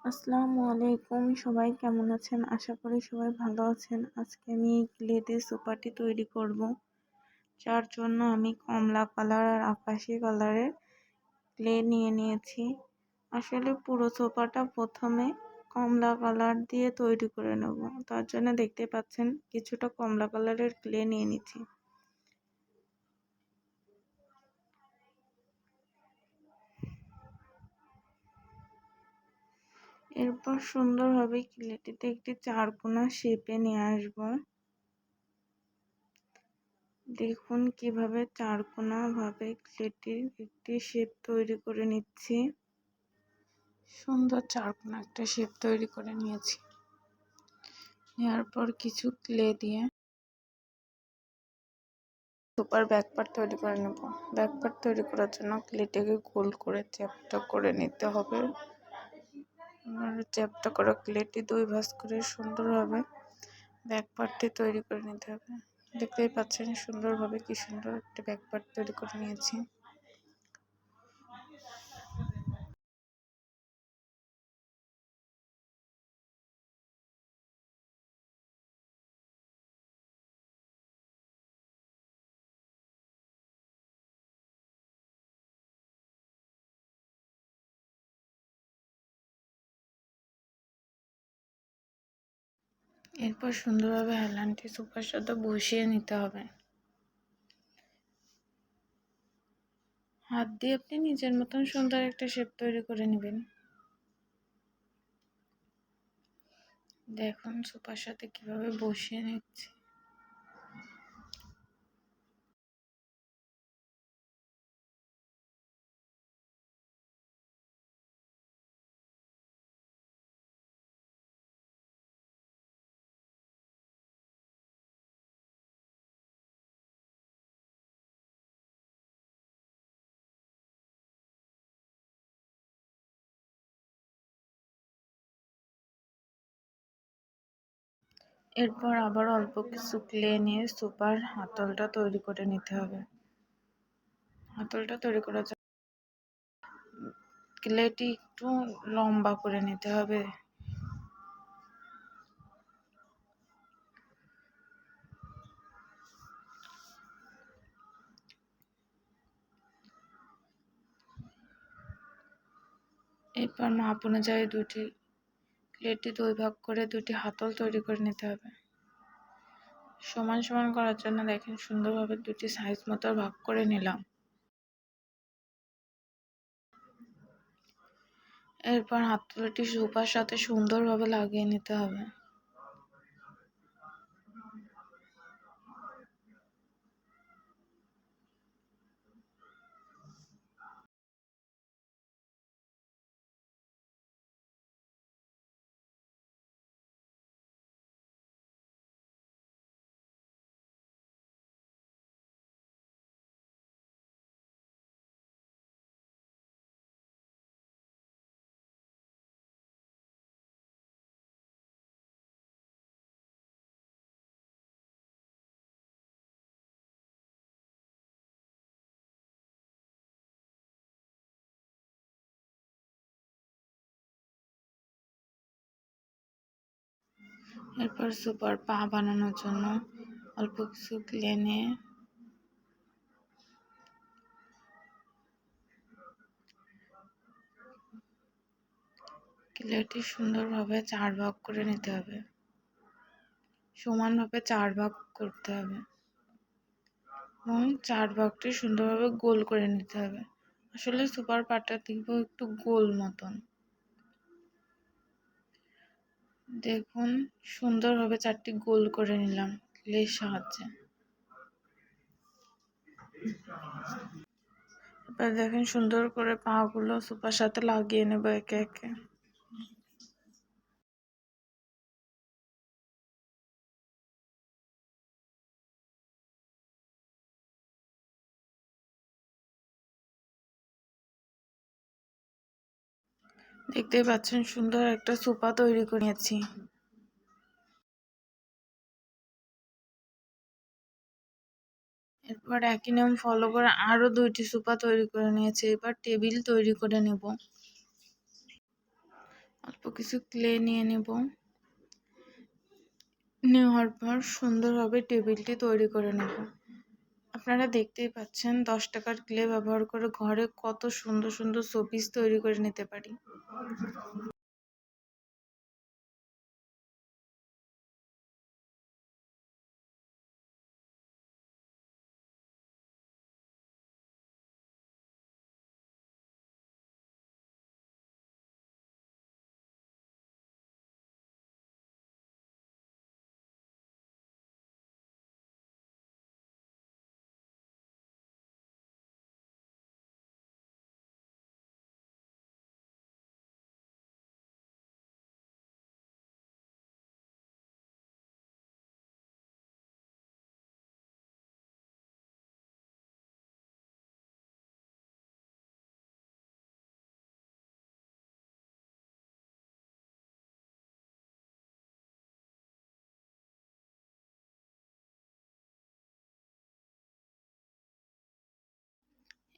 আসসালামু আলাইকুম, সবাই কেমন আছেন? আশা করি সবাই ভালো আছেন। আজকে আমি ক্লে দিয়ে সোফাটি তৈরি করব। যার জন্য আমি কমলা কালার আর আকাশি কালারের ক্লে নিয়ে নিয়েছি। আসলে পুরো সোফাটা প্রথমে কমলা কালার দিয়ে তৈরি করে নেব। তার জন্য দেখতে পাচ্ছেন কিছুটা কমলা কালারের ক্লে নিয়ে নিচ্ছি। এরপর সুন্দরভাবে ক্লেটিতে একটি চারকোনা শেপে নিয়ে আসবো। দেখুন কিভাবে চারকোনা ভাবে ক্লেটির একটি শেপ তৈরি করে নিচ্ছি। সুন্দর চারকোনা একটা শেপ তৈরি করে নিয়েছি। নেওয়ার পর কিছু ক্লে দিয়ে সুপার ব্যাকপার্ট তৈরি করে নেব। ব্যাকপার্ট তৈরি করার জন্য ক্লেটাকে গোল করে চ্যাপ্টা করে নিতে হবে। চ্যাপ্টা করা ক্লেটি দুই ভাঁজ করে সুন্দরভাবে ব্যাকপার্টটি তৈরি করে নিতে হবে। দেখতেই পাচ্ছেন সুন্দরভাবে কি সুন্দর একটা ব্যাকপার্ট তৈরি করে নিয়েছি। এরপর সুন্দরভাবে হেলানটি সোফার সাথে বসিয়ে নিতে হবে। হাত দিয়ে আপনি নিজের মতন সুন্দর একটা শেপ তৈরি করে নেবেন। দেখুন সোফার সাথে কিভাবে বসিয়ে নিচ্ছি। এরপর আবার অল্প কিছু ক্লে নিয়ে সোফার হাতলটা তৈরি করে নিতে হবে। হাতলটা তৈরি করার জন্য ক্লেটি একটু লম্বা করে নিতে হবে। এরপর মাপ অনুযায়ী দুটি ক্লেটি দুই ভাগ করে দুটি হাতল তৈরি করে নিতে হবে। সমান সমান করার জন্য দেখেন সুন্দরভাবে দুটি সাইজ মতো ভাগ করে নিলাম। এরপর হাতলটি সোফার সাথে সুন্দরভাবে লাগিয়ে নিতে হবে। এরপর সোফার পা বানানোর জন্য অল্প কিছু ক্লে নিয়ে ক্লেটি সুন্দরভাবে 4 ভাগ করে নিতে হবে। সমানভাবে 4 ভাগ করতে হবে এবং 4 ভাগটি সুন্দরভাবে গোল করে নিতে হবে। আসলে সোফার পাটা দেখবো একটু গোল মতন। দেখুন সুন্দরভাবে 4টি গোল করে নিলাম ক্লের সাহায্যে। এবার দেখেন সুন্দর করে পাগুলো সোফার সাথে লাগিয়ে নেব একে একে। দেখতেই পাচ্ছেন সুন্দর একটা সোফা তৈরি করে নিয়েছি। এরপর একই নিয়ম ফলো করে আরো 2টি সোফা তৈরি করে নিয়েছি। এবার টেবিল তৈরি করে নেব। অল্প কিছু ক্লে নিয়ে নেব। নেওয়ার পর সুন্দরভাবে টেবিলটি তৈরি করে নেব। আপনারা দেখতেই পাচ্ছেন 10 টাকার ক্লে ব্যবহার করে ঘরে কত সুন্দর সুন্দর শোপিস তৈরি করে নিতে পারি।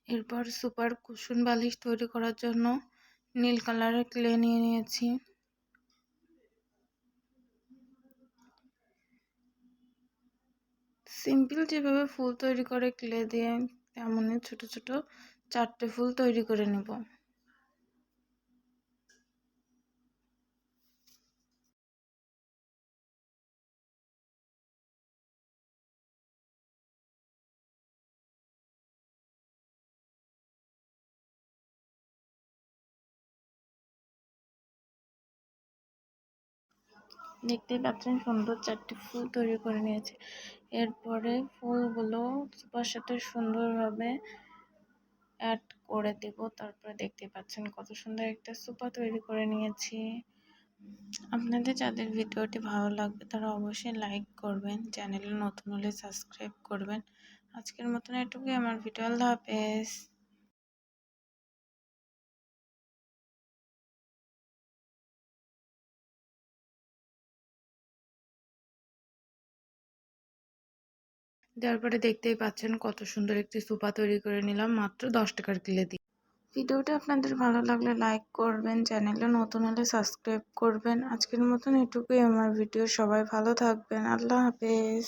এরপর সুপার কুশন বালিশ তৈরি করার জন্য নীল কালারের ক্লে নিয়ে নিয়েছি। সিম্পল যেভাবে ফুল তৈরি করে ক্লে দিয়ে, তেমনই ছোট ছোট 4টে ফুল তৈরি করে নেব। দেখতেই পাচ্ছেন সুন্দর 4টে ফুল তৈরি করে নিয়েছি। এরপরে ফুলগুলো সুপার সাথে সুন্দরভাবে অ্যাড করে দেব। তারপরে দেখতে পাচ্ছেন কত সুন্দর একটা সুপা তৈরি করে নিয়েছি। আপনাদের যাদের ভিডিওটি ভালো লাগবে তারা অবশ্যই লাইক করবেন, চ্যানেলে নতুন হলে সাবস্ক্রাইব করবেন। আজকের মতন এটুকুই আমার ভিডিও। আল্লাহ হাফেজ। দেওয়ার পরে দেখতেই পাচ্ছেন কত সুন্দর একটি সোফা তৈরি করে নিলাম মাত্র 10 টাকার কিলে দিয়ে। ভিডিওটা আপনাদের ভালো লাগলে লাইক করবেন, চ্যানেলে নতুন হলে সাবস্ক্রাইব করবেন। আজকের মতন এটুকুই আমার ভিডিও। সবাই ভালো থাকবেন। আল্লাহ হাফেজ।